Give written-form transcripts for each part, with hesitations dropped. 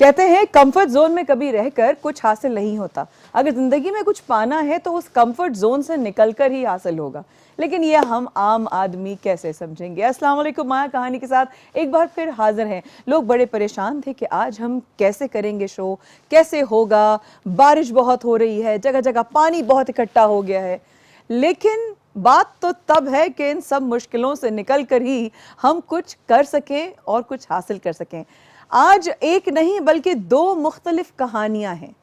कहते हैं comfort zone में कभी रहकर कुछ हासिल नहीं होता। अगर जिंदगी में कुछ पाना है तो उस कंफर्ट जोन से निकलकर ही हासिल होगा, लेकिन ये हम आम आदमी कैसे समझेंगे। अस्सलाम वालेकुम, माया कहानी के साथ एक बार फिर हाजिर हैं। लोग बड़े परेशान थे कि आज हम कैसे करेंगे शो, कैसे होगा। बारिश बहुत हो रही है, जगह जगह पानी बहुत इकट्ठा हो गया है, लेकिन बात तो तब है कि इन सब मुश्किलों से निकल कर ही हम कुछ कर सकें और कुछ हासिल कर सकें। आज एक नहीं बल्कि दो मुख्तलिफ कहानियां हैं।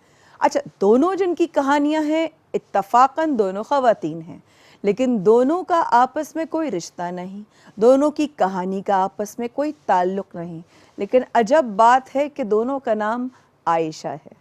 अच्छा, दोनों जिनकी कहानियां हैं इत्तफाकन दोनों ख़वातीन हैं, लेकिन दोनों का आपस में कोई रिश्ता नहीं, दोनों की कहानी का आपस में कोई ताल्लुक़ नहीं, लेकिन अजब बात है कि दोनों का नाम आयशा है।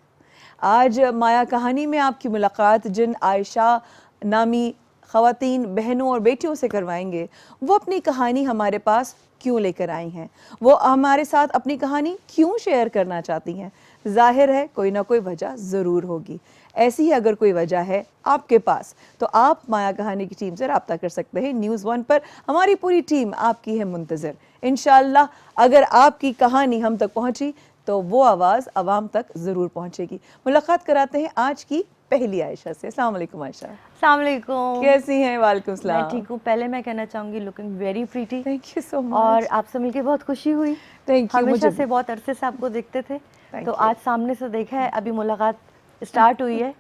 आज माया कहानी में आपकी मुलाकात जिन आयशा नामी ख़वातीन, बहनों और बेटियों से करवाएंगे, वो अपनी कहानी हमारे पास क्यों लेकर आई हैं, वो हमारे साथ अपनी कहानी क्यों शेयर करना चाहती हैं। जाहिर है कोई ना कोई वजह ज़रूर होगी। ऐसी ही अगर कोई वजह है आपके पास तो आप माया कहानी की टीम से रब्ता कर सकते हैं। न्यूज़ 1 पर हमारी पूरी टीम आपकी है मुंतज़िर। इंशाअल्लाह अगर आपकी कहानी हम तक पहुँची तो वो आवाज़ आवाम तक ज़रूर पहुँचेगी। मुलाकात कराते हैं आज की पहली आयशा से। अस्सलाम वालेकुम आयशा। अस्सलाम वालेकुम। कैसी हैं? वालेकुम सलाम। मैं ठीक हूँ। पहले मैं कहना चाहूँगी looking very pretty. Thank you so much. और आपसे मिलके बहुत खुशी हुई। Thank you. हमेशा से बहुत अरसे से आपको देखते थे, तो आज सामने से देखा है, अभी मुलाकात स्टार्ट हुई है,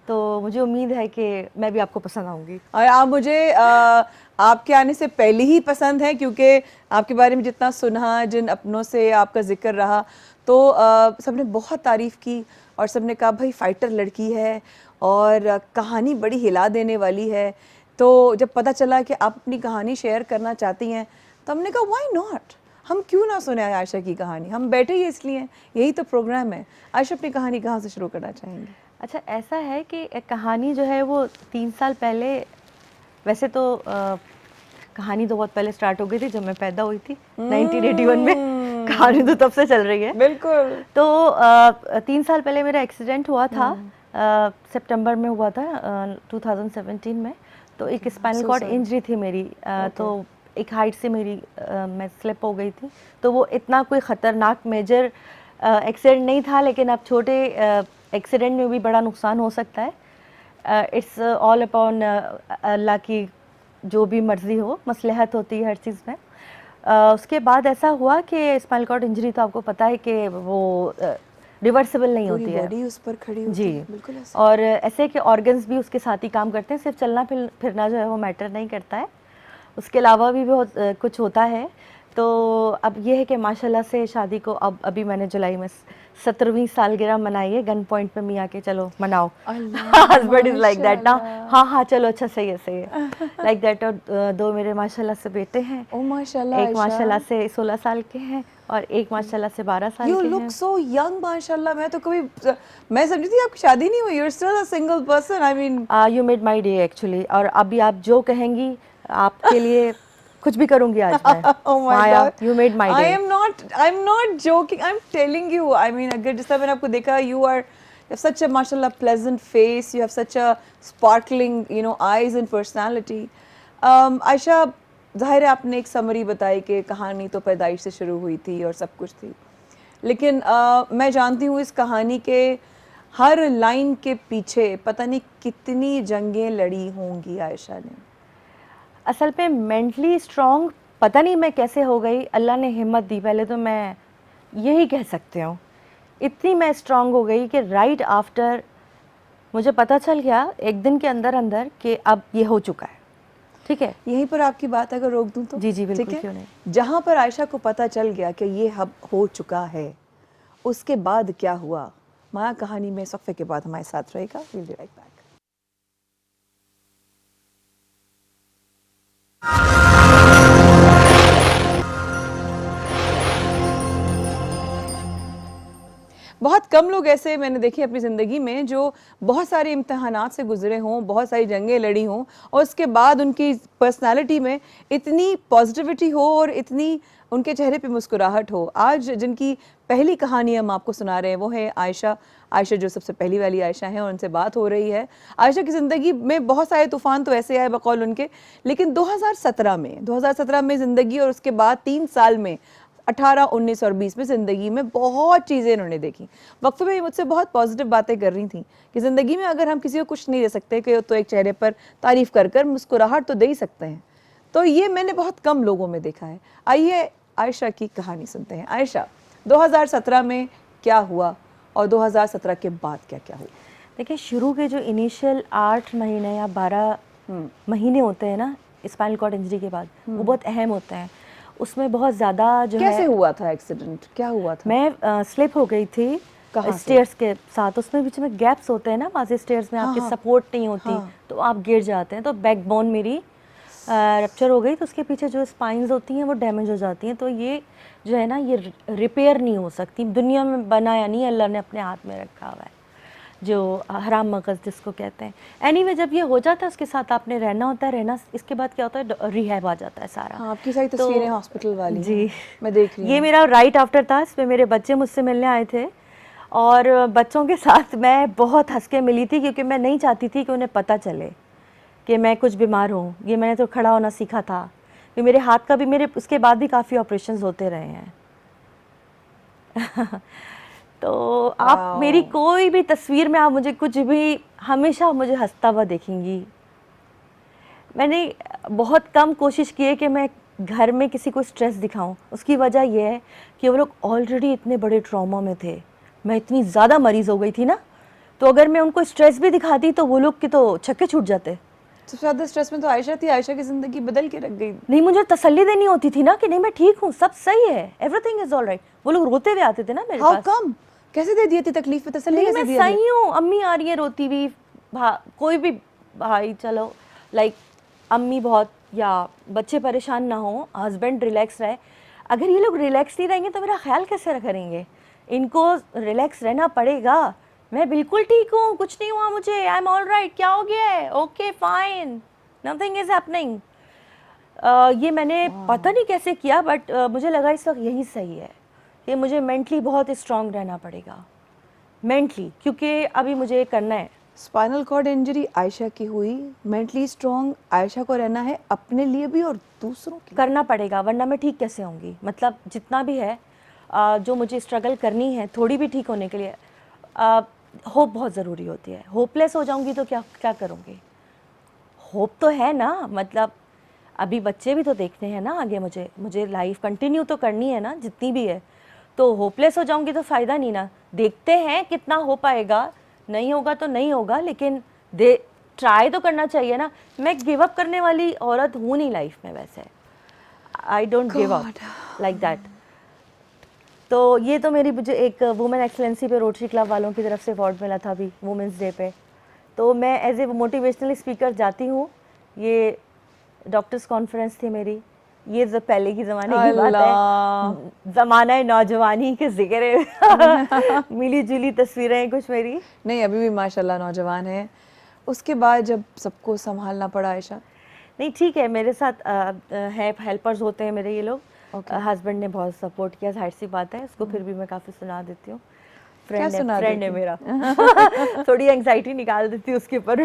तो मुझे उम्मीद है कि मैं भी आपको पसंद आऊँगी। और आप मुझे आपके आने से पहले ही पसंद है, क्योंकि आपके बारे में जितना सुना, जिन अपनों से आपका जिक्र रहा, तो सबने बहुत तारीफ़ की और सबने कहा भाई फाइटर लड़की है और कहानी बड़ी हिला देने वाली है। तो जब पता चला कि आप अपनी कहानी शेयर करना चाहती हैं तो हमने कहा व्हाई नॉट, हम क्यों ना सुने आयशा की कहानी। हम बैठे ही इसलिए हैं, यही तो प्रोग्राम है। आयशा अपनी कहानी कहाँ से शुरू करना चाहेंगे? अच्छा, ऐसा है कि कहानी जो है वो 3 साल पहले, वैसे तो कहानी तो बहुत पहले स्टार्ट हो गई थी जब मैं पैदा हुई थी 1981 में। कहानी तो तब से चल रही है। बिल्कुल। तो 3 साल पहले मेरा एक्सीडेंट हुआ था, सितंबर में हुआ था 2017 में। तो एक स्पाइनल कॉर्ड इंजरी थी मेरी, तो एक हाइट से मेरी मैं स्लिप हो गई थी। तो वो इतना कोई ख़तरनाक मेजर एक्सीडेंट नहीं था, लेकिन अब छोटे एक्सीडेंट में भी बड़ा नुकसान हो सकता है। इट्स ऑल अपॉन अल्लाह की जो भी मर्ज़ी हो, मसलहत होती है हर चीज़ में। उसके बाद ऐसा हुआ कि स्पाइनल कॉर्ड इंजरी तो आपको पता है कि वो रिवर्सिबल नहीं होती है, बॉडी उस पर खड़ी होती जी है। बिल्कुल ऐसे। और ऐसे कि ऑर्गन्स भी उसके साथ ही काम करते हैं, सिर्फ चलना फिरना जो है वो मैटर नहीं करता है, उसके अलावा भी बहुत कुछ होता है। तो अब ये है कि माशाल्लाह से शादी को अभी मैंने जुलाई में 17वीं सालगिरह मनाई है। गन पॉइंट पे मियाँ के चलो मनाओ, हस्बैंड इज लाइक दैट ना, हाँ हाँ चलो अच्छा सही है लाइक दैट। और 2 मेरे माशाल्लाह से बेटे हैं। ओ माशाल्लाह। एक माशाल्लाह से 16 साल के हैं और एक माशाल्लाह से 12 साल के हैं। You look so young माशाल्लाह। मैं समझी थी आपकी शादी नहीं हुई। You're still a single person. I mean, you made my day actually। और अभी आप जो कहेंगी आपके लिए कुछ भी करूंगी आज मैं। oh my Maya, God. you made my day। I'm not joking. I'm telling you. I mean, अगर जिस तरह मैंने आपको देखा, you have such a माशाल्लाह pleasant face. You have such a sparkling, eyes and personality. Ayesha, ज़ाहिर है आपने एक समरी बताई कि कहानी तो पैदाइश से शुरू हुई थी और सब कुछ थी, लेकिन मैं जानती हूँ इस कहानी के हर लाइन के पीछे पता नहीं कितनी जंगें लड़ी होंगी आयशा ने। असल पे मेंटली स्ट्रॉन्ग पता नहीं मैं कैसे हो गई, अल्लाह ने हिम्मत दी, पहले तो मैं यही कह सकती हूँ। इतनी मैं स्ट्रॉन्ग हो गई कि राइट आफ्टर मुझे पता चल गया एक दिन के अंदर अंदर कि अब ये हो चुका है। ठीक है, यहीं पर आपकी बात अगर रोक दूं तो? जी जी बिल्कुल, ठीक है? क्यों नहीं। जहाँ पर आयशा को पता चल गया कि ये अब हो चुका है, उसके बाद क्या हुआ? माया कहानी में इस वक्फे के बाद हमारे साथ रहेगा। We'll be right back। बहुत कम लोग ऐसे मैंने देखे अपनी ज़िंदगी में जो बहुत सारे इम्तहानात से गुजरे हों, बहुत सारी जंगें लड़ी हों और उसके बाद उनकी पर्सनालिटी में इतनी पॉजिटिविटी हो और इतनी उनके चेहरे पे मुस्कुराहट हो। आज जिनकी पहली कहानी हम आपको सुना रहे हैं वो है आयशा। आयशा जो सबसे पहली वाली आयशा हैं और उनसे बात हो रही है। आयशा की ज़िंदगी में बहुत सारे तूफ़ान तो ऐसे आए बकौल उनके, लेकिन 2017 में ज़िंदगी और उसके बाद 3 साल में 18, 19 और 20 में ज़िंदगी में बहुत चीज़ें इन्होंने देखी। वक्फे में मुझसे बहुत पॉजिटिव बातें कर रही थी कि ज़िंदगी में अगर हम किसी को कुछ नहीं दे सकते कि तो एक चेहरे पर तारीफ़ कर कर मुस्कुराहट तो दे ही सकते हैं। तो ये मैंने बहुत कम लोगों में देखा है। आइए आयशा की कहानी सुनते हैं। आयशा, 2017 में क्या हुआ और 2017 के बाद क्या क्या हुआ? देखिए, शुरू के जो इनिशियल 8 महीने या 12 महीने होते हैं ना स्पाइनल कॉर्ड इंजरी के बाद, वो बहुत अहम होते हैं। उसमें बहुत ज़्यादा जो है, कैसे हुआ था एक्सीडेंट, क्या हुआ था? मैं स्लिप हो गई थी स्टेयर्स के साथ। उसमें बीच में गैप्स होते हैं ना, वहाँ से स्टेयर्स में आपकी सपोर्ट नहीं होती, तो आप गिर जाते हैं। तो बैकबोन मेरी रप्चर हो गई, तो उसके पीछे जो स्पाइंस होती हैं वो डैमेज हो जाती हैं। तो ये जो है ना, ये रिपेयर नहीं हो सकती। दुनिया में बनाया नहीं, अल्लाह ने अपने हाथ में रखा हुआ है, जो हराम मगज़ जिसको कहते हैं। एनीवे, जब ये हो जाता है उसके साथ आपने रहना होता है। रहना इसके बाद क्या होता है, रिहैब आ जाता है सारा। हाँ, आपकी सारी तस्वीरें हॉस्पिटल वाली जी, हैं, मैं देख रही हूँ। ये मेरा राइट आफ्टर था। इसमें मेरे बच्चे मुझसे मिलने आए थे और बच्चों के साथ मैं बहुत हंस के मिली थी, क्योंकि मैं नहीं चाहती थी कि उन्हें पता चले कि मैं कुछ बीमार हूँ। ये मैंने तो खड़ा होना सीखा था, कि मेरे हाथ का भी, मेरे उसके बाद भी काफ़ी ऑपरेशंस होते रहे हैं। तो आप मेरी कोई भी तस्वीर में आप मुझे कुछ भी, हमेशा मुझे हंसता हुआ देखेंगी। मैंने बहुत कम कोशिश की है कि मैं घर में किसी को स्ट्रेस दिखाऊं। उसकी वजह यह है कि वो लोग ऑलरेडी इतने बड़े ट्रॉमा में थे। मैं इतनी ज़्यादा मरीज़ हो गई थी ना, तो अगर मैं उनको स्ट्रेस भी दिखाती तो वो लोग के तो छक्के छूट जाते। सबसे ज़्यादा स्ट्रेस में तो आयशा थी। आयशा की ज़िंदगी बदल के रख गई। नहीं, मुझे तसल्ली देनी होती थी ना कि नहीं, मैं ठीक हूँ, सब सही है, एवरीथिंग इज ऑल राइट। वो लोग रोते हुए आते थे ना मेरे हाउ पास। कम, कैसे दे दिए थे तकलीफ में तसल्ली? नहीं, कैसे मैं दिया? सही हूँ, अम्मी आ रही है रोती हुई, कोई भी भाई, चलो लाइक अम्मी बहुत, या बच्चे परेशान ना हो, हस्बैंड रिलैक्स रहे। अगर ये लोग रिलैक्स नहीं रहेंगे तो मेरा ख्याल कैसे करेंगे? इनको रिलैक्स रहना पड़ेगा। मैं बिल्कुल ठीक हूँ, कुछ नहीं हुआ मुझे, आई एम ऑल राइट। क्या हो गया है? Okay fine, nothing is happening. ये मैंने पता नहीं कैसे किया, बट मुझे लगा इस वक्त यही सही है कि मुझे मेंटली बहुत स्ट्रांग रहना पड़ेगा, मेंटली, क्योंकि अभी मुझे करना है। स्पाइनल कॉर्ड इंजरी आयशा की हुई, मेंटली स्ट्रांग आयशा को रहना है, अपने लिए भी और दूसरों के करना पड़ेगा, वरना मैं ठीक कैसे होंगी? मतलब जितना भी है, जो मुझे स्ट्रगल करनी है थोड़ी भी ठीक होने के लिए, होप बहुत ज़रूरी होती है। होपलेस हो जाऊंगी तो क्या क्या करूँगी? होप तो है ना, मतलब अभी बच्चे भी तो देखने हैं ना आगे, मुझे लाइफ कंटिन्यू तो करनी है ना, जितनी भी है। तो होपलेस हो जाऊंगी तो फ़ायदा नहीं ना। देखते हैं कितना हो पाएगा, नहीं होगा तो नहीं होगा, लेकिन ट्राई तो करना चाहिए ना। मैं गिव अप करने वाली औरत हूँ नहीं लाइफ में, वैसे I don't give up like that. तो ये तो मेरी, मुझे एक वुमेन एक्सेलेंसी पे रोटरी क्लब वालों की तरफ से अवार्ड मिला था अभी वुमेंस डे पे। तो मैं एज ए मोटिवेशनल स्पीकर जाती हूँ। ये डॉक्टर्स कॉन्फ्रेंस थी मेरी, ये जो पहले की ज़माने की बात है, ज़माना है नौजवानी के जिक्र है। मिली जुली तस्वीरें हैं कुछ मेरी। नहीं, अभी भी माशाल्लाह नौजवान है। उसके बाद जब सबको संभालना पड़ा आयशा? नहीं, ठीक है, मेरे साथ है, हेल्पर्स होते हैं मेरे ये लोग। हस्बैंड ने बहुत सपोर्ट किया, जाहिर सी बात है, उसको फिर भी मैं काफ़ी सुना देती हूँ। फ्रेंड है मेरा। थोड़ी एंग्जाइटी निकाल देती हूँ उसके ऊपर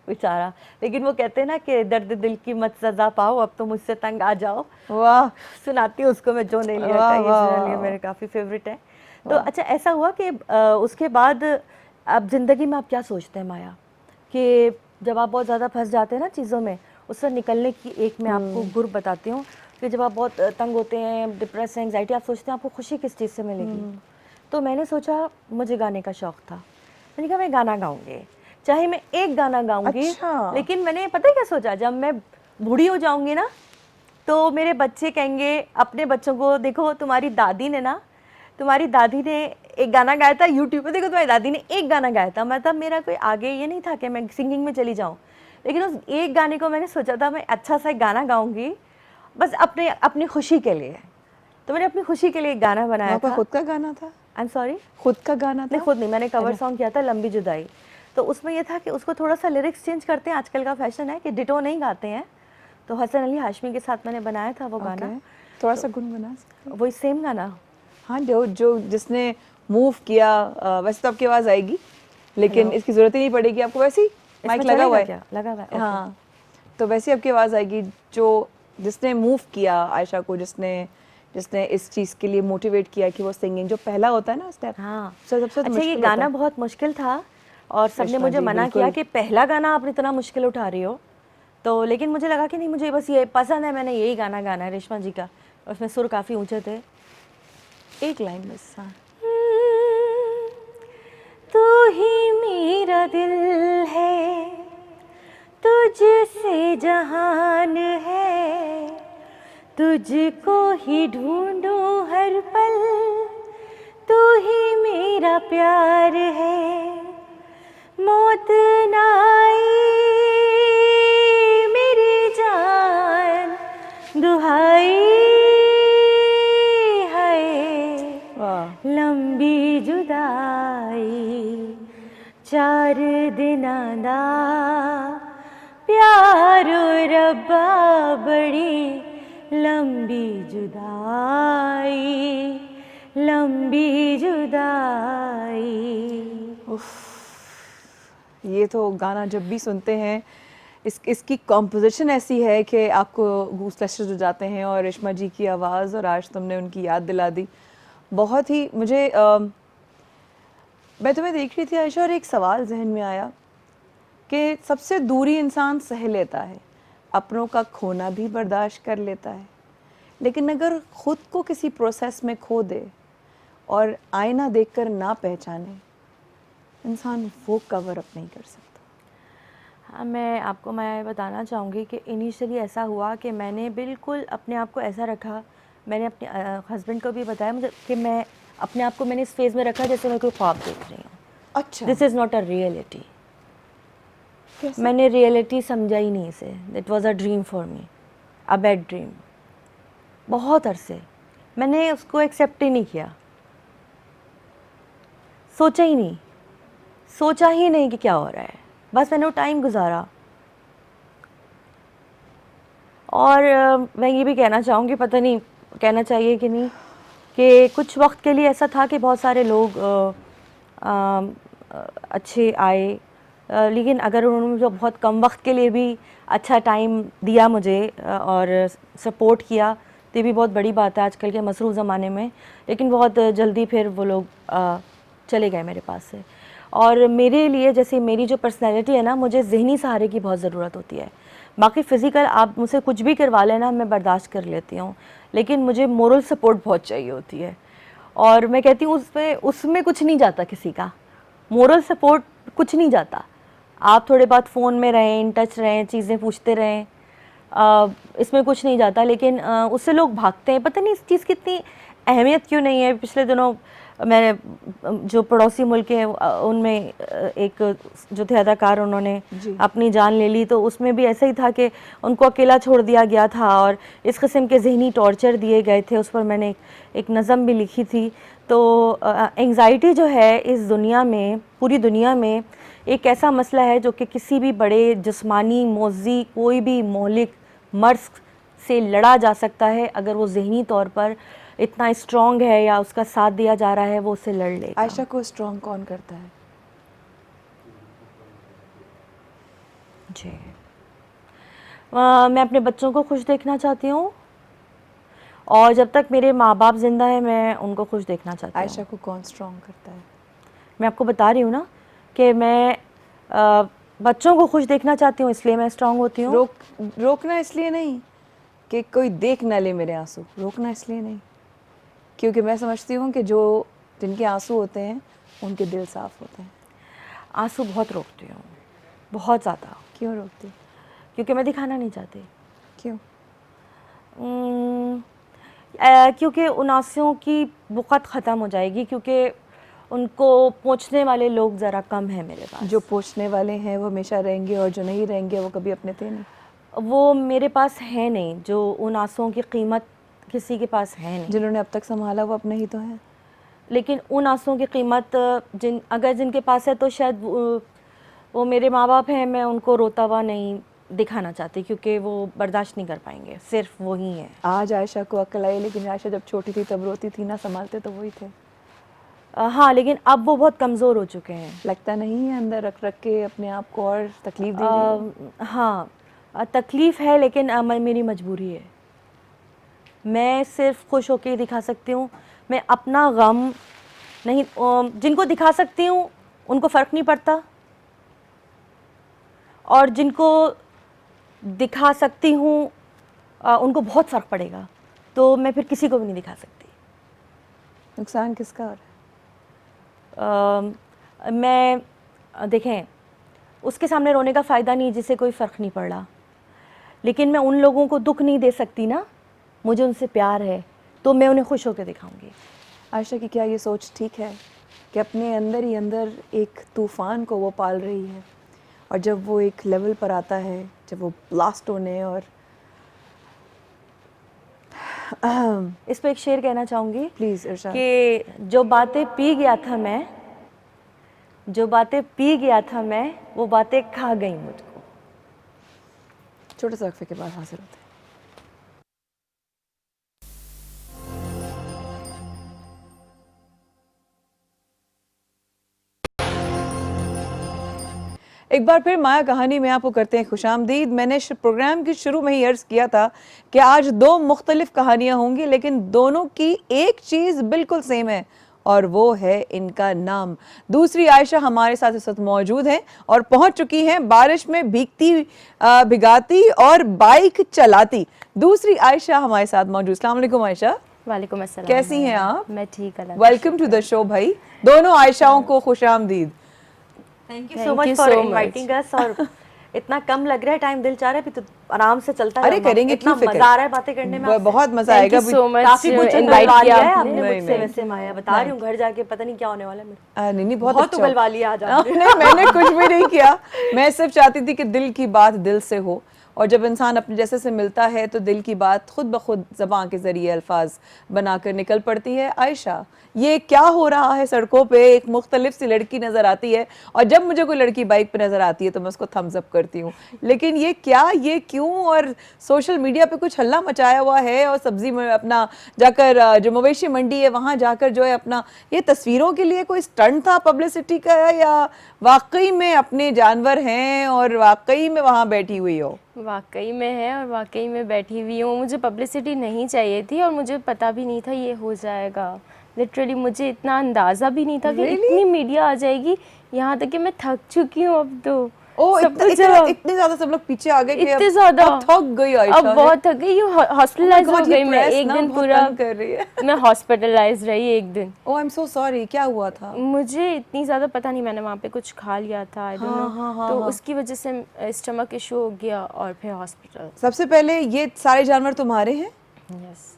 बेचारा। लेकिन वो कहते हैं ना कि दर्द दिल की मत सजा पाओ, अब तो मुझसे तंग आ जाओ। वाह, सुनाती हूँ उसको मैं, जो नहीं लिया था, ये मेरे काफ़ी फेवरेट है। तो अच्छा, ऐसा हुआ कि उसके बाद अब ज़िंदगी में आप क्या सोचते हैं माया, कि जब आप बहुत ज़्यादा फंस जाते हैं ना चीज़ों में, उससे निकलने की एक मैं आपको गुर बताती हूँ कि जब आप बहुत तंग होते हैं, डिप्रेस, एंग्जाइटी, आप सोचते हैं आपको खुशी किस चीज़ से मिलेगी। तो मैंने सोचा, मुझे गाने का शौक़ था, मैंने कहा मैं गाना गाऊंगी, चाहे मैं एक गाना गाऊंगी। अच्छा। लेकिन मैंने पता है क्या सोचा, जब मैं बूढ़ी हो जाऊंगी ना, तो मेरे बच्चे कहेंगे अपने बच्चों को, देखो तुम्हारी दादी ने एक गाना गाया था यूट्यूब पे, देखो तुम्हारी दादी ने एक गाना गाया था। मतलब मेरा कोई आगे ये नहीं था कि मैं सिंगिंग में चली जाऊँ, लेकिन उस एक गाने को मैंने सोचा था मैं अच्छा सा एक गाना गाऊंगी, बस अपनी खुशी के लिए। तो मैंने अपनी खुशी के लिए एक गाना बनाया था। खुद का गाना था? आई एम सॉरी, खुद का गाना था? नहीं, खुद नहीं, मैंने कवर सॉन्ग किया था, लंबी जुदाई। तो उसमें यह था कि उसको थोड़ा सा लिरिक्स चेंज करते हैं, आजकल का फैशन है कि डिटो नहीं गाते हैं। तो हसन अली हाशमी के साथ मैंने बनाया था वो गाना। थोड़ा सा गुनगुना, वही सेम गाना। हाँ, जो जिसने मूव किया। वैसे तो आपकी आवाज़ आएगी, लेकिन इसकी ज़रूरत ही नहीं पड़ेगी आपको, वैसे ही माइक लगा हुआ है। लगा हुआ है, हाँ, तो वैसे आपकी आवाज़ आएगी। जो जिसने मूव किया आयशा को, जिसने जिसने इस चीज़ के लिए मोटिवेट किया कि वो सिंगिंग जो पहला होता है ना स्टेप? हाँ सबसे अच्छा, ये मुश्किल गाना होता बहुत मुश्किल था और सबने रेशमा मुझे जी, मना बिल्कुल। किया कि पहला गाना आप इतना मुश्किल उठा रही हो, तो लेकिन मुझे लगा कि नहीं, मुझे बस ये पसंद है, मैंने यही गाना गाना है रेशमा जी का। उसमें सुर काफ़ी ऊंचे थे। एक लाइन बस। हाँ। तू ही मेरा दिल है, तुझसे जहान है, तुझको ही ढूंढूं हर पल, तू ही मेरा प्यार है, मौत ना आई मेरी जान, दुहाई है वाह। लंबी जुदाई, 4 दिना दा प्यारो रब्बा, बड़ी लंबी जुदाई, लंबी जुदाई। ये तो गाना जब भी सुनते हैं इसकी कॉम्पोजिशन ऐसी है कि आपको गूस फ्लैशेस हो जाते हैं, और रेशमा जी की आवाज़, और आज तुमने उनकी याद दिला दी। बहुत ही मुझे मैं तुम्हें देख रही थी आयशा, और एक सवाल जहन में आया कि सबसे दूरी इंसान सह लेता है, अपनों का खोना भी बर्दाश्त कर लेता है, लेकिन अगर ख़ुद को किसी प्रोसेस में खो दे और आईना देखकर ना पहचाने, इंसान वो कवर अप नहीं कर सकता। हाँ, मैं बताना चाहूँगी कि इनिशियली ऐसा हुआ कि मैंने बिल्कुल अपने आप को ऐसा रखा, मैंने अपने हस्बैंड को भी बताया मुझे कि मैं अपने आप को मैंने इस फेज़ में रखा जैसे मैं कोई ख्वाब देख रही हूँ। अच्छा। This is not a reality. कैसे? मैंने रियलिटी समझा ही नहीं इसे। It was a dream for me, a bad dream. बहुत अरसे मैंने उसको एक्सेप्ट ही नहीं किया, सोचा ही नहीं कि क्या हो रहा है, बस मैंने वो टाइम गुजारा। और मैं ये भी कहना चाहूँगी, पता नहीं कहना चाहिए कि नहीं, कि कुछ वक्त के लिए ऐसा था कि बहुत सारे लोग अच्छे आए, लेकिन अगर उन्होंने जो बहुत कम वक्त के लिए भी अच्छा टाइम दिया मुझे और सपोर्ट किया, तो ये भी बहुत बड़ी बात है आजकल के मसरूफ़ ज़माने में। लेकिन बहुत जल्दी फिर वो लोग चले गए मेरे पास से। और मेरे लिए, जैसे मेरी जो पर्सनैलिटी है ना, मुझे ज़हनी सहारे की बहुत ज़रूरत होती है। बाकी फ़िज़िकल आप मुझसे कुछ भी करवा लेना, मैं बर्दाश्त कर लेती हूँ, लेकिन मुझे मोरल सपोर्ट बहुत चाहिए होती है। और मैं कहती हूँ उसमें कुछ नहीं जाता किसी का, मोरल सपोर्ट कुछ नहीं जाता। आप थोड़े बहुत फ़ोन में रहें, इन टच रहें, चीज़ें पूछते रहें, इसमें कुछ नहीं जाता। लेकिन उससे लोग भागते हैं, पता नहीं इस चीज़ की इतनी अहमियत क्यों नहीं है। पिछले दिनों मैंने जो पड़ोसी मुल्क हैं उनमें एक जो थे अदाकार, उन्होंने अपनी जान ले ली, तो उसमें भी ऐसा ही था कि उनको अकेला छोड़ दिया गया था और इस किस्म के ज़हनी टॉर्चर दिए गए थे। उस पर मैंने एक नज़म भी लिखी थी। तो एंग्ज़ाइटी जो है इस दुनिया में, पूरी दुनिया में एक ऐसा मसला है जो कि किसी भी बड़े जिस्मानी मोज़ी कोई भी मोहलिक मर्ज़ से लड़ा जा सकता है। अगर वो ज़हनी तौर पर इतना स्ट्रॉन्ग है या उसका साथ दिया जा रहा है, वो उससे लड़ लेगा। आयशा को स्ट्रॉन्ग कौन करता है? जी, मैं अपने बच्चों को खुश देखना चाहती हूँ, और जब तक मेरे माँ बाप ज़िंदा है मैं उनको खुश देखना चाहती हूँ। आयशा को कौन स्ट्रॉन्ग करता है? मैं आपको बता रही हूँ ना कि मैं बच्चों को खुश देखना चाहती हूँ, इसलिए मैं स्ट्रॉन्ग होती हूँ। रोकना इसलिए नहीं कि कोई देख ना ले मेरे आंसू, रोकना इसलिए नहीं, क्योंकि मैं समझती हूँ कि जिनके आंसू होते हैं उनके दिल साफ़ होते हैं। आंसू बहुत रोकती हूँ, बहुत ज़्यादा। क्यों रोकती? क्योंकि मैं दिखाना नहीं चाहती। क्यों? क्योंकि उन आंसुओं की वक़्त ख़त्म हो जाएगी, क्योंकि उनको पोंछने वाले लोग ज़रा कम हैं मेरे पास। जो पोंछने वाले हैं वो हमेशा रहेंगे, और जो नहीं रहेंगे वो कभी अपने थे नहीं। वो मेरे पास है नहीं, जो उन आंसुओं की कीमत किसी के पास है नहीं। जिन्होंने अब तक संभाला वो अपने ही तो हैं। लेकिन उन आंसुओं की कीमत अगर जिनके पास है, तो शायद वो मेरे माँ बाप हैं, मैं उनको रोता हुआ नहीं दिखाना चाहती, क्योंकि वो बर्दाश्त नहीं कर पाएंगे, सिर्फ वही है। आज आयशा को अक्ल आई, लेकिन आयशा जब छोटी थी तब रोती थी ना, संभालते तो वही थे। हाँ, लेकिन अब वो बहुत कमज़ोर हो चुके हैं। लगता नहीं है अंदर रख रख के अपने आप को और तकलीफ़ दे रही है? हाँ, तकलीफ़ है, लेकिन मेरी मजबूरी है। मैं सिर्फ खुश होकर ही दिखा सकती हूँ। मैं अपना गम नहीं, जिनको दिखा सकती हूँ उनको फ़र्क नहीं पड़ता, और जिनको दिखा सकती हूँ उनको बहुत फ़र्क पड़ेगा, तो मैं फिर किसी को भी नहीं दिखा सकती। नुकसान किसका हो रहा है? मैं देखें, उसके सामने रोने का फ़ायदा नहीं जिसे कोई फ़र्क नहीं पड़ रहा, लेकिन मैं उन लोगों को दुख नहीं दे सकती ना, मुझे उनसे प्यार है तो मैं उन्हें खुश होकर दिखाऊंगी। आयशा की क्या ये सोच ठीक है कि अपने अंदर ही अंदर एक तूफ़ान को वो पाल रही है, और जब वो एक लेवल पर आता है, जब वो ब्लास्ट होने और इस पे एक शेर कहना चाहूँगी प्लीज़ इरशाद। कि जो बातें पी गया था मैं, जो बातें पी गया था मैं, वो बातें खा गई मुझको। छोटे से वक्फे के बाद हाजिर होते हैं। एक बार फिर माया कहानी में आपको करते हैं खुशामदीद। मैंने प्रोग्राम के शुरू में ही अर्ज किया था कि आज दो मुख्तलिफ कहानियां होंगी, लेकिन दोनों की एक चीज़ बिल्कुल सेम है, और वो है इनका नाम। दूसरी आयशा हमारे साथ इस वक्त मौजूद हैं और पहुंच चुकी हैं बारिश में भीगती भिगाती और बाइक चलाती। दूसरी आयशा हमारे साथ मौजूद। अस्सलाम वालेकुम आयशा। वालेकुम अस्सलाम। कैसी हैं आप? मैं ठीक हूँ। वेलकम टू द शो भाई। दोनों आयशाओं को खुशामदीद। Thank you so much for inviting us. और इतना कम लग रहा है टाइम, दिल चाह रहा है तो आराम से चलता है। अरे करेंगे, इतना क्यों फिक्र? मजा आ रहा है बातें करने में। बहुत मजा आएगा। काफी कुछ इनवाइट उगलवा किया लिया है आपने। आपने नहीं, मुझसे। नहीं। वैसे माया बता रही हूँ, घर जाके पता नहीं क्या होने वाला है मेरा। नहीं, बहुत बहुत अच्छा। उगलवा लिया आज आपने। नहीं, मैंने कुछ भी नहीं किया। मैं सिर्फ चाहती थी कि दिल की बात दिल से हो, और जब इंसान अपने जैसे से मिलता है तो दिल की बात खुद ब खुद ज़बान के ज़रिए अल्फाज बनाकर निकल पड़ती है। आयशा, ये क्या हो रहा है सड़कों पे? एक मुख्तलिफ सी लड़की नज़र आती है, और जब मुझे कोई लड़की बाइक पे नज़र आती है तो मैं उसको थम्स अप करती हूँ, लेकिन ये क्या, ये क्यों? और सोशल मीडिया पे कुछ हल्ला मचाया हुआ है, और सब्जी में अपना जाकर जो मवेशी मंडी है वहाँ जाकर जो है अपना, ये तस्वीरों के लिए कोई स्टंट था पब्लिसिटी का, या वाकई में अपने जानवर हैं और वाकई में वहाँ बैठी हुई हो? वाकई में है और वाकई में बैठी हुई हूँ। मुझे पब्लिसिटी नहीं चाहिए थी और मुझे पता भी नहीं था ये हो जाएगा। लिटरली मुझे इतना अंदाज़ा भी नहीं था कि इतनी मीडिया आ जाएगी। यहाँ तक कि मैं थक चुकी हूँ अब तो। इतने ज्यादा सब लोग पीछे आ गए कि इतने ज्यादा थक गई आयशा। अब बहुत थक गई, हॉस्पिटलाइज हो गई मैं एक दिन पूरा। कर रही है। मैं हॉस्पिटलाइज रही एक दिन। ओह आई एम सो सॉरी, क्या हुआ था? मुझे इतनी ज़्यादा पता नहीं, मैंने वहाँ पे कुछ खा लिया था, आई डोंट नो, तो उसकी वजह से स्टमक इशू हो गया और फिर हॉस्पिटल। सबसे पहले ये सारे जानवर तुम्हारे हैं? यस।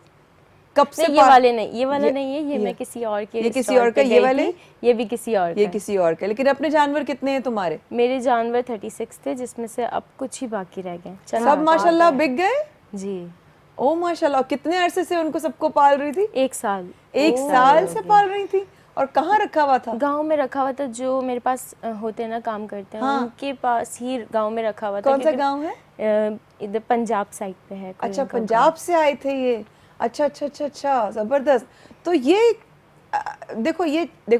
कब से? ये वाले नहीं, ये वाला नहीं है, ये मैं किसी और के, ये किसी और का, ये वाले, ये भी किसी और का, ये किसी और का। लेकिन अपने जानवर कितने हैं तुम्हारे? मेरे जानवर 36 थे, जिसमें से अब कुछ ही बाकी रह गए। सब माशाल्लाह बिक गए? जी। ओ माशाल्लाह। कितने अरसे से उनको सबको पाल रही थी? एक साल। एक साल से पाल रही थी? और कहाँ रखा हुआ था? गांव में रखा हुआ था। जो मेरे पास होते हैं ना, काम करते हैं, उनके पास ही गांव में रखा हुआ था। कौन सा गांव है? इधर पंजाब साइड पे है। अच्छा, पंजाब से आए थे ये? अच्छा, जबरदस्त। तो ये देखो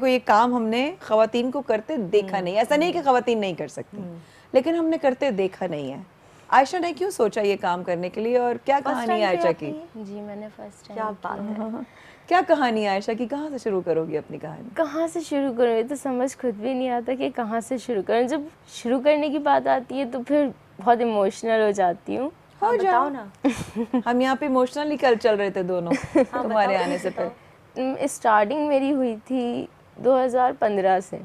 ये काम हमने ख़वातीन को करते देखा नहीं। ऐसा नहीं कि ख़वातीन नहीं कर सकती, लेकिन हमने करते देखा नहीं है। आयशा ने क्यों सोचा ये काम करने के लिए, और क्या कहानी है आयशा की? जी मैंने फर्स्ट टाइम। क्या बात है। क्या कहानी है आयशा की? कहाँ से शुरू करोगी अपनी कहानी? कहाँ से शुरू करूँ, ये तो समझ खुद भी नहीं आता कि कहाँ से शुरू करूँ। जब शुरू करने की बात आती है तो फिर बहुत इमोशनल हो जाती हूँ। हो बताओ ना। हम यहाँ पे इमोशनली कल चल रहे थे दोनों तुम्हारे आने से पहले। स्टार्टिंग मेरी हुई थी 2015 से।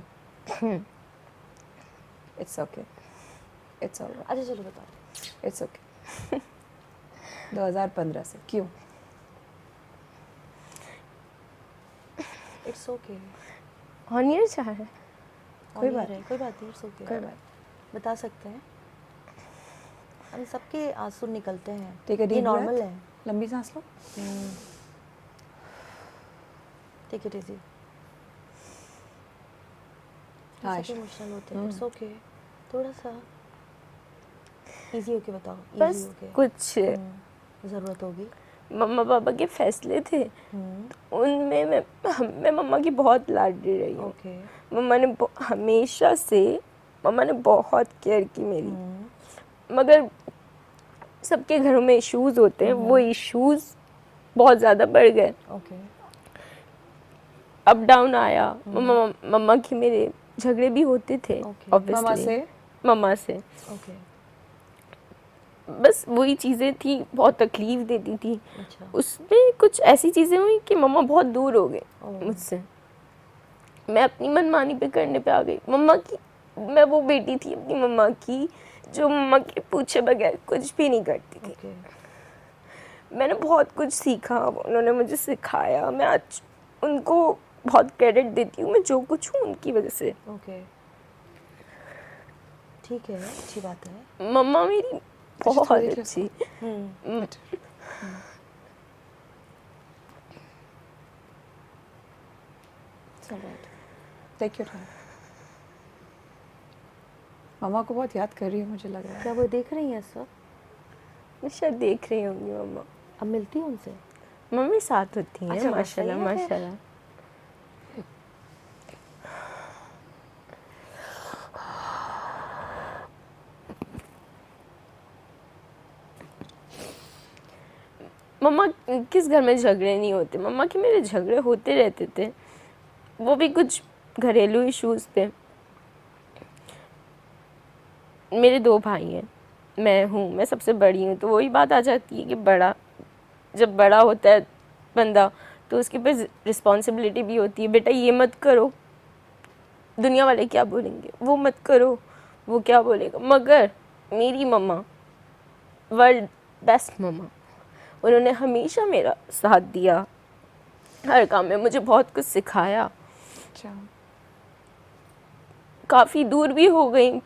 It's okay, it's alright. अच्छा चलो बताओ। It's okay. 2015 से क्यों? It's okay. हॉनियर चाह है। कोई बात नहीं, कोई बात नहीं, इट्स ओके। कोई बात। बता सकते हैं, हम सबके आंसू निकलते हैं। ठीक है, ये नॉर्मल है। लंबी सांस लो। Take it easy. हाँ, इमोशनल होते हैं। It's okay. थोड़ा सा इजी होके बताओ। बस इजी होके कुछ ज़रूरत होगी। मम्मा पापा के फैसले थे, उनमें मैं मम्मा की बहुत लाडली रही हूँ। ओके। मम्मा ने हमेशा से मम्मा ने बहुत केयर की मेरी। मगर सबके घरों में इश्यूज़ होते हैं, वो इश्यूज़ बहुत ज़्यादा बढ़ गए, ओके। अप डाउन आया। मम्मा के मेरे झगड़े भी होते थे मामा obviously, से? मम्मा से। ओके। बस वही चीज़ें थी, बहुत तकलीफ देती थी। अच्छा। उसमें कुछ ऐसी चीज़ें हुई कि मम्मा बहुत दूर हो गए मुझसे। मैं अपनी मनमानी पे करने पे आ गई। मम्मा की, मैं वो बेटी थी अपनी मम्मा की जो मम्मा के पूछे बगैर कुछ भी नहीं करती थी। ओके। मैंने बहुत कुछ सीखा, उन्होंने मुझे सिखाया। मैं आज उनको बहुत क्रेडिट देती हूँ, मैं जो कुछ हूँ उनकी वजह से। ओके, ठीक है, अच्छी बात है। मम्मा मेरी बहुत थोड़ी अच्छी। Take your time. मामा को बहुत याद कर रही हूँ मुझे लग रहा है। क्या वो देख रही हैं इस वक्त? मैं शायद देख रही होंगी मम्मा। अब मिलती हूँ उनसे? मम्मी साथ होती हैं अच्छा, बस माशाल्लाह सही है फिर। माशाल्लाह। मम्मा किस घर में झगड़े नहीं होते, मम्मा के मेरे झगड़े होते रहते थे, वो भी कुछ घरेलू इश्यूज पे। मेरे 2 भाई हैं, मैं सबसे बड़ी हूँ, तो वही बात आ जाती है कि जब बड़ा होता है बंदा तो उसके पास रिस्पॉन्सिबिलिटी भी होती है, बेटा ये मत करो, दुनिया वाले क्या बोलेंगे, वो मत करो, वो क्या बोलेगा। मगर मेरी मम्मा वर्ल्ड बेस्ट मम्मा, उन्होंने हमेशा मेरा साथ दिया, हर काम में मुझे बहुत कुछ सिखाया। अच्छा। काफ़ी दूर भी हो गई,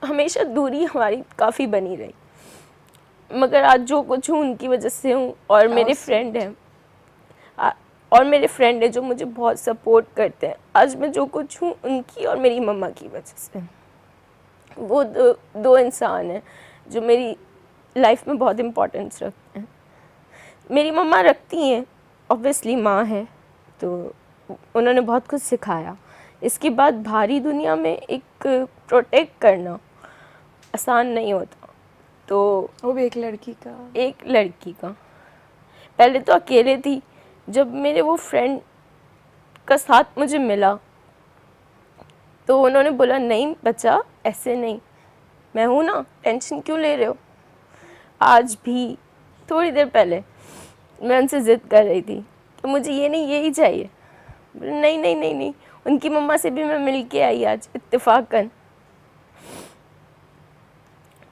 हमेशा दूरी हमारी काफ़ी बनी रही, मगर आज जो कुछ हूँ उनकी वजह से हूँ। और मेरे फ्रेंड हैं जो मुझे बहुत सपोर्ट करते हैं। आज मैं जो कुछ हूँ उनकी और मेरी मम्मा की वजह से। वो दो इंसान हैं जो मेरी लाइफ में बहुत इम्पोर्टेंस रखते हैं। मेरी मम्मा रखती हैं, ऑब्वियसली माँ है, तो उन्होंने बहुत कुछ सिखाया। इसके बाद भारी दुनिया में एक प्रोटेक्ट करना आसान नहीं होता, तो वो भी एक लड़की का। पहले तो अकेले थी, जब मेरे वो फ्रेंड का साथ मुझे मिला तो उन्होंने बोला नहीं बच्चा, ऐसे नहीं, मैं हूँ ना, टेंशन क्यों ले रहे हो। आज भी थोड़ी देर पहले मैं उनसे ज़िद कर रही थी कि मुझे ये नहीं यही चाहिए। नहीं नहीं नहीं नहीं, उनकी मम्मा से भी मैं मिल के आई आज इत्तेफाकन।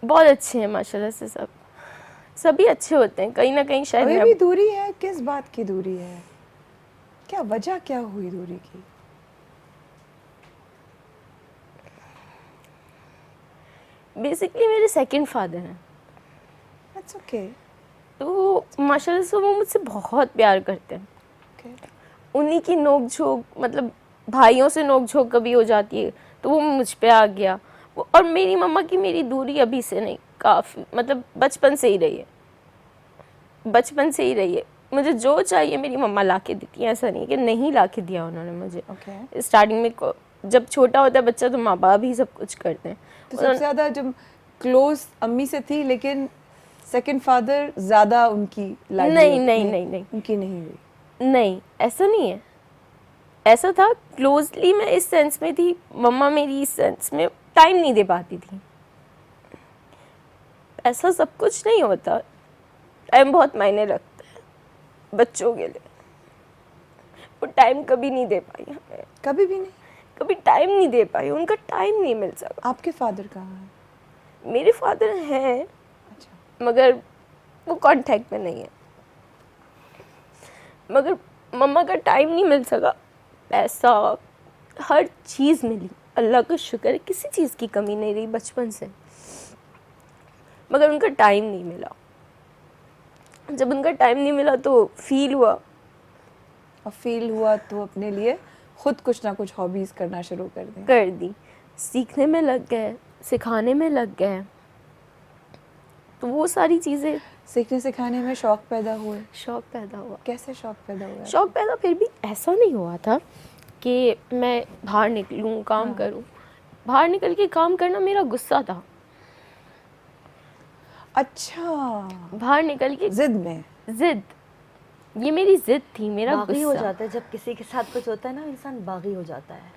बहुत अच्छे हैं माशाल्लाह से, सभी अच्छे होते हैं। कहीं ना कहीं शायद अभी मैं भी दूरी है, किस बात की दूरी है? क्या वजह क्या हुई दूरी की? बेसिकली मेरे सेकंड फादर हैं, That's okay. तो माशाल्लाह से वो मुझसे बहुत प्यार करते हैं। Okay. उन्हीं की नोक झोंक, मतलब भाइयों से नोक झोंक कभी हो जाती है तो वो मुझ पे आ गया। और मेरी मम्मा की मेरी दूरी अभी से नहीं, काफ़ी मतलब बचपन से ही रही है, बचपन से ही रही है। मुझे जो चाहिए मेरी मम्मा ला के देती है, ऐसा नहीं कि नहीं ला के दिया उन्होंने मुझे। Okay. स्टार्टिंग में जब छोटा होता है बच्चा तो माँ बाप ही सब कुछ करते हैं। तो सबसे ज़्यादा जब क्लोज अम्मी से थी, लेकिन सेकंड फादर ज़्यादा उनकी लाडली नहीं होती- नहीं नहीं नहीं उनकी नहीं हुई। नहीं, ऐसा नहीं है। ऐसा था क्लोजली मैं इस सेंस में थी, मम्मा मेरी इस सेंस में टाइम नहीं दे पाती थी। ऐसा सब कुछ नहीं होता, टाइम बहुत मायने रखता है बच्चों के लिए। वो टाइम कभी नहीं दे पाई हमें, कभी भी नहीं? कभी टाइम नहीं दे पाई, उनका टाइम नहीं मिल सका। आपके फादर कहाँ हैं? मेरे फादर हैं अच्छा। मगर वो कांटेक्ट में नहीं है। मगर मम्मा का टाइम नहीं मिल सका। पैसा, हर चीज़ मिली, अल्लाह का शुक्र है, किसी चीज़ की कमी नहीं रही बचपन से, मगर उनका टाइम नहीं मिला। जब उनका टाइम नहीं मिला तो फील हुआ, और फील हुआ तो अपने लिए खुद कुछ ना कुछ हॉबीज़ करना शुरू कर दी। सीखने में लग गए, सिखाने में लग गए, तो वो सारी चीज़ें। सीखने सिखाने में शौक पैदा हुए? शौक पैदा हुआ। कैसे शौक पैदा हुआ? शौक पैदा फिर भी ऐसा नहीं हुआ था कि मैं बाहर निकलूं, काम करूं। बाहर निकल के काम करना मेरा गुस्सा था। अच्छा, बाहर निकल के जिद में? जिद, ये मेरी जिद थी, मेरा बागी हो गुस्सा। जाता है जब किसी के साथ कुछ होता है ना, इंसान बागी हो जाता है।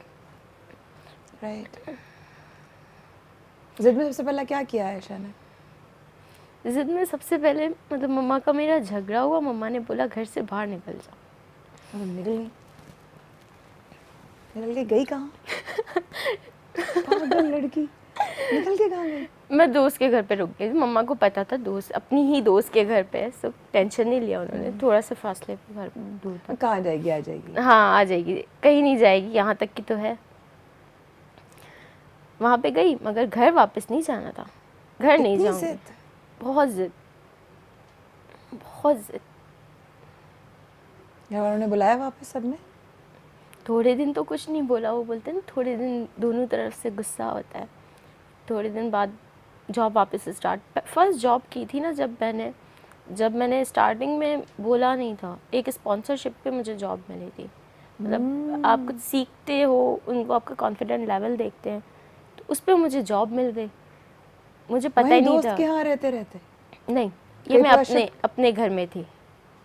राइट। जिद में सबसे पहला क्या किया आयशा ने? जिद में सबसे पहले मतलब मम्मा का मेरा झगड़ा हुआ, मम्मा ने बोला घर से बाहर निकल जाओ। और निकल के गई कहाँ? पागल लड़की, निकल के कहाँ गई? मैं दोस्त के घर पे रुक गई, मम्मा को पता था दोस्त, अपनी ही दोस्त के घर पे है, सब टेंशन नहीं लिया उन्होंने, थोड़ा सा फासले पे घर दूर था। कहाँ जाएगी? आ जाएगी। हाँ आ जाएगी, कहीं नहीं जाएगी, यहाँ तक की तो है। वहाँ पे गई मगर घर वापस नहीं जाना था, घर नहीं इतनी जाऊंगी। जिद? बहुत जिद, बहुत जिद। घर वालों ने बुलाया वापस सबने? थोड़े दिन तो कुछ नहीं बोला, वो बोलते हैं ना थोड़े दिन दोनों तरफ से गुस्सा होता है। थोड़े दिन बाद जॉब वापस स्टार्ट, फर्स्ट जॉब की थी ना जब मैंने स्टार्टिंग में बोला नहीं था, एक स्पॉन्सरशिप पे मुझे जॉब मिली थी। मतलब आप कुछ सीखते हो, उनको आपका कॉन्फिडेंट लेवल देखते हैं, तो उस पर मुझे जॉब मिल गई। मुझे पता वहीं ही नहीं दोस्त था। के यहाँ रहते नहीं, कहीं ये मैं पर अपने घर में थी।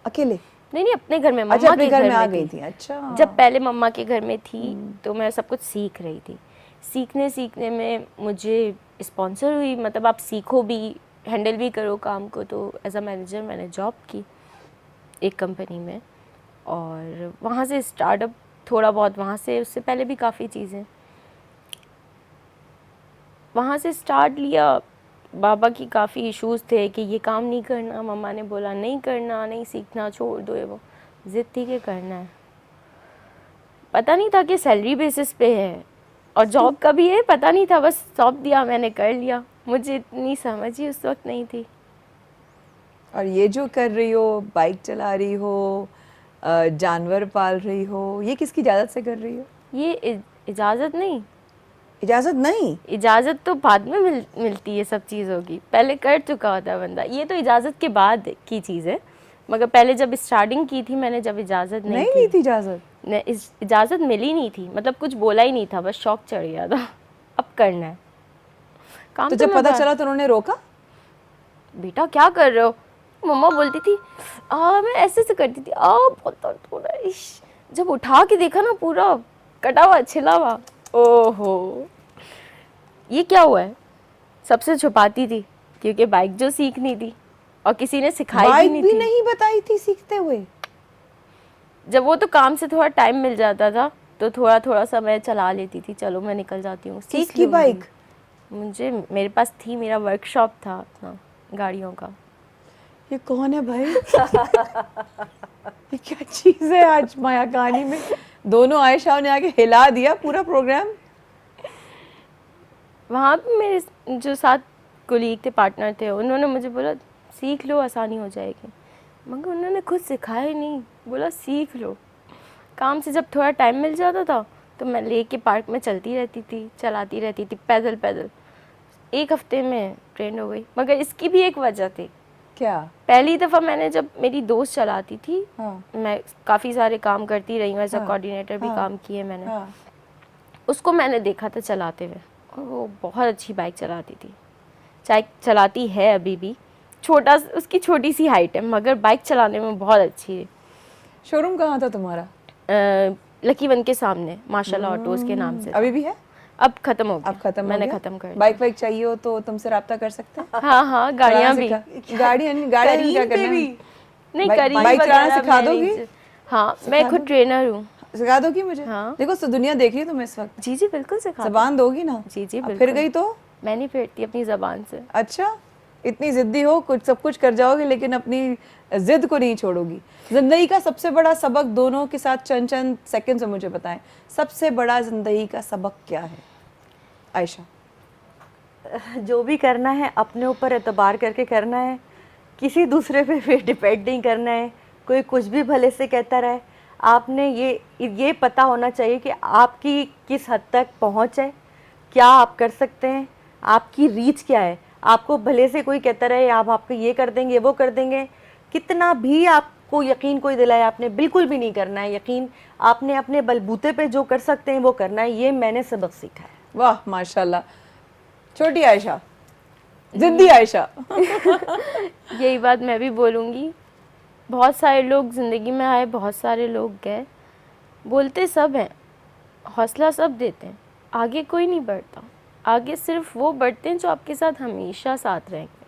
अकेले? नहीं अपने घर में, अच्छा, मम्मा अपने के घर में आ में गई थी। थी। अच्छा। जब पहले मम्मा के घर में थी तो मैं सब कुछ सीख रही थी। सीखने में मुझे स्पॉन्सर हुई, मतलब आप सीखो भी, हैंडल भी करो काम को। तो एज अ मैनेजर मैंने जॉब की एक कंपनी में, और वहाँ से स्टार्टअप थोड़ा बहुत वहाँ से, उससे पहले भी काफ़ी चीज़ें वहाँ से स्टार्ट लिया। बाबा की काफ़ी इश्यूज थे कि ये काम नहीं करना, मम्मा ने बोला नहीं करना, नहीं सीखना, छोड़ दो, ये वो जिद थी कि करना है। पता नहीं था कि सैलरी बेसिस पे है और जॉब का भी है, पता नहीं था, बस सौंप दिया, मैंने कर लिया। मुझे इतनी समझ ही उस वक्त नहीं थी। और ये जो कर रही हो, बाइक चला रही हो, जानवर पाल रही हो, ये किसकी इजाज़त से कर रही हो? ये इजाज़त नहीं, इजाज़त नहीं? इजाज़त तो बाद में मिलती है सब चीज़ों की, पहले कर चुका होता है बंदा। ये तो इजाज़त के बाद की चीज़ है, मगर पहले जब स्टार्टिंग की थी मैंने, जब इजाज़त नहीं नहीं थी इजाज़त? इजाज़त मिली नहीं थी, मतलब कुछ बोला ही नहीं था, बस शौक चढ़ गया था अब करना है काम। तो जब मैं पता चला तो उन्होंने रोका? बेटा क्या कर रहे हो? मम्मा बोलती थी मैं ऐसे से करती थी, बहुत दर्द हो रहा है। इश, जब उठा के देखा ना पूरा कटा हुआ छिला हुआ, ओहो ये क्या हुआ है। सबसे छुपाती थी क्योंकि बाइक जो सीखनी थी और किसी ने सिखाई भी बाइक नहीं भी थी। नहीं बताई थी सीखते हुए? जब वो तो काम से थोड़ा टाइम मिल जाता था तो थोड़ा थोड़ा सा मैं चला लेती थी, चलो मैं निकल जाती हूँ, सीख किसकी बाइक? मुझे, मेरे पास थी, मेरा वर्कशॉप था अपना गाड़ियों का। ये कौन है भाई? ये क्या चीज़ है आज माया कहानी में? दोनों आयशा ने आके हिला दिया पूरा प्रोग्राम। वहाँ पे मेरे जो साथ कोलीग थे, पार्टनर थे, उन्होंने मुझे बोला सीख लो, आसानी हो जाएगी, मगर उन्होंने खुद सिखाया ही नहीं, बोला सीख लो। काम से जब थोड़ा टाइम मिल जाता था तो मैं लेके पार्क में चलती रहती थी, चलाती रहती थी पैदल पैदल। एक हफ्ते में ट्रेंड हो गई, मगर इसकी भी एक वजह थी। क्या? पहली दफ़ा मैंने, जब मेरी दोस्त चलाती थी, हाँ। मैं काफ़ी सारे काम करती रही हूँ, एज अ हाँ। कोऑर्डिनेटर भी हाँ। काम किए मैंने। हाँ। उसको मैंने देखा था चलाते हुए, और वो बहुत अच्छी बाइक चलाती थी, चाहे चलाती है अभी भी, छोटा उसकी छोटी सी हाइट है मगर बाइक चलाने में बहुत अच्छी है। शोरूम कहाँ था तुम्हारा? लकी वन के सामने माशाल्लाह ऑटोज के नाम से था। अभी भी है? अब खत्म हो गया, अब खत्म मैंने हो गया? खत्म कर दिया। बाइक वाइक चाहिए हो तो तुमसे रब्ता कर सकते हैं? हाँ हाँ, गाड़ियाँ भी। गाड़ियाँ क्या करना है? नहीं बाइक- करी, बाइक चलाना वगैरह सिखा मैं नहीं दोगी? हाँ, मैं खुद ट्रेनर हूँ। सिखा दोगी मुझे? हाँ। देखो तो दुनिया देख रही है तुम्हें इस वक्त। जी जी बिल्कुल सिखा। जबान दोगी ना? जी जी अब बिल्कुल। फिर गई तो? मैं नहीं फेरती अपनी जबान से। अच्छा, इतनी जिद्दी हो, कुछ सब कुछ कर जाओगी लेकिन अपनी जिद को नहीं छोड़ोगी। जिंदगी का सबसे बड़ा सबक, दोनों के साथ चंद चंद सेकंड से मुझे बताएं, सबसे बड़ा जिंदगी का सबक क्या है आयशा? जो भी करना है अपने ऊपर एतबार करके करना है, किसी दूसरे पे डिपेंड नहीं करना है। कोई कुछ भी भले से कहता रहे, आपने ये पता होना चाहिए कि आपकी किस हद तक पहुंच है, क्या आप कर सकते हैं, आपकी रीच क्या है। आपको भले से कोई कहता रहे आप आपको ये कर देंगे, वो कर देंगे, कितना भी आपको यकीन कोई दिलाए, आपने बिल्कुल भी नहीं करना है। यकीन आपने अपने बलबूते पे जो कर सकते हैं वो करना है। ये मैंने सबक सीखा है। वाह माशाल्लाह, छोटी आयशा, जिद्दी आयशा। यही बात मैं भी बोलूँगी, बहुत सारे लोग ज़िंदगी में आए, बहुत सारे लोग गए, बोलते सब हैं, हौसला सब देते हैं, आगे कोई नहीं बढ़ता। आगे सिर्फ वो बढ़ते हैं जो आपके साथ हमेशा साथ रहेंगे।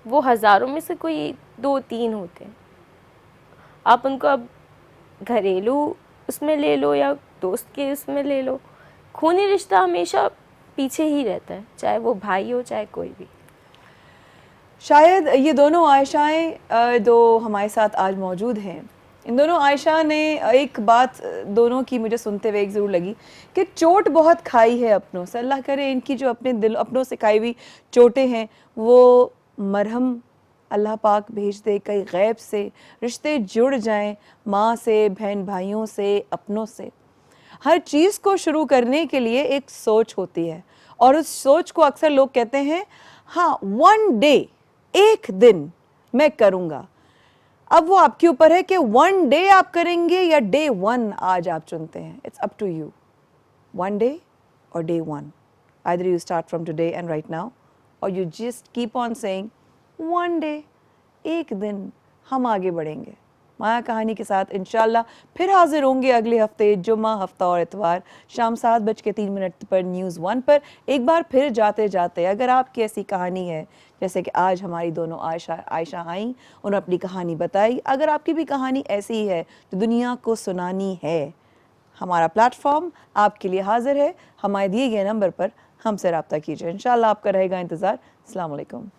वो हज़ारों में से कोई 2-3 होते हैं। आप उनको अब घरेलू उसमें ले लो या दोस्त के उसमें ले लो, खूनी रिश्ता हमेशा पीछे ही रहता है, चाहे वो भाई हो चाहे कोई भी। शायद ये दोनों आयशाएं जो हमारे साथ आज मौजूद हैं, इन दोनों आयशा ने एक बात दोनों की मुझे सुनते हुए एक ज़रूर लगी कि चोट बहुत खाई है अपनों से। अल्लाह करे इनकी जो अपने दिल अपनों से खाई हुई चोटें हैं वो मरहम अल्लाह पाक भेज दे, कहीं गैब से रिश्ते जुड़ जाएं, माँ से, बहन भाइयों से, अपनों से। हर चीज़ को शुरू करने के लिए एक सोच होती है और उस सोच को अक्सर लोग कहते हैं हाँ वन डे, एक दिन मैं करूँगा। अब वो आपके ऊपर है कि वन डे आप करेंगे या डे वन आज आप चुनते हैं। It's up to you, one day और day one. Either you start from today and right now or you just keep on saying one day, एक दिन हम आगे बढ़ेंगे। माया कहानी के साथ इंशाल्लाह फिर हाजिर होंगे अगले हफ्ते जुम्मा, हफ्ता और इतवार शाम 7:03 पर न्यूज़ 1 पर। एक बार फिर जाते जाते अगर आपकी ऐसी कहानी है जैसे कि आज हमारी दोनों आयशा आई, उन्होंने अपनी कहानी बताई, अगर आपकी भी कहानी ऐसी है जो दुनिया को सुनानी है, हमारा प्लेटफॉर्म आपके लिए हाजिर है। हमारे दिए गए नंबर पर हमसे रब्ता कीजिए। इंशाल्लाह आपका रहेगा इंतज़ार। अस्सलाम वालेकुम।